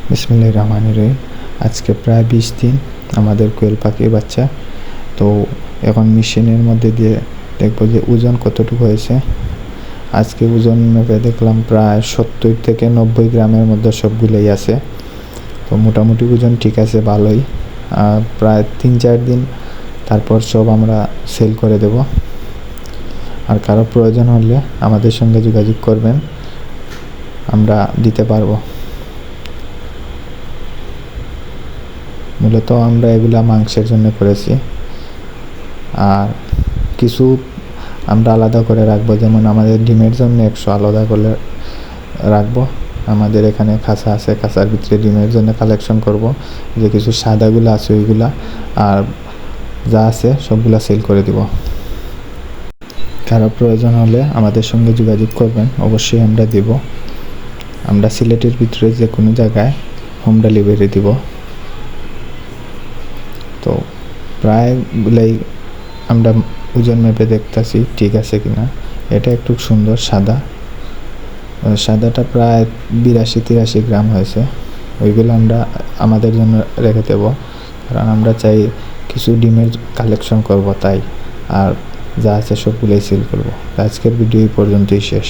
বিসমিল্লাহির রহমানির রহিম। আজকে প্রায় 20 দিন আমাদের কোয়েল পাখির বাচ্চা। তো এখন মেশিনের মধ্যে দিয়ে দেখব যে ওজন কতটুকু হয়েছে। আজকে ওজন মেপে দেখলাম প্রায় 70 থেকে 90 গ্রামের মধ্যে সবগুলোই আছে। তো মোটামুটি ওজন ঠিক আছে, ভালোই। প্রায় 3-4 দিন তারপর সব আমরা সেল করে দেব। আর কারো প্রয়োজন হলে আমাদের সঙ্গে যোগাযোগ করবেন, আমরা দিতে পারবো। মূলত আমরা এগুলা মাংসের জন্য করেছি, আর কিছু আমরা আলাদা করে রাখবো। যেমন আমাদের ডিমের জন্য 100 আলাদা করে রাখবো। আমাদের এখানে খাঁচা আছে, খাঁচার ভিতরে ডিমের জন্য কালেকশন করব। যে কিছু সাদাগুলো আছে ওইগুলা, আর যা আছে সবগুলা সেল করে দিব। কারো প্রয়োজন হলে আমাদের সঙ্গে যোগাযোগ করবেন, অবশ্যই আমরা দিব। আমরা সিলেটের ভিতরে যে কোনো জায়গায় হোম ডেলিভারি দিব। তো প্রায়গুলাই আমরা ওজন মেপে দেখতেছি ঠিক আছে কিনা। এটা একটু সুন্দর সাদাটা প্রায় 82-83 গ্রাম হয়েছে। ওইগুলো আমরা আমাদের জন্য রেখে দেব, কারণ আমরা চাই কিছু ডিমের কালেকশন করব, তাই। আর যা আছে সবগুলোই সেল করব। আজকের ভিডিও এই পর্যন্তই শেষ।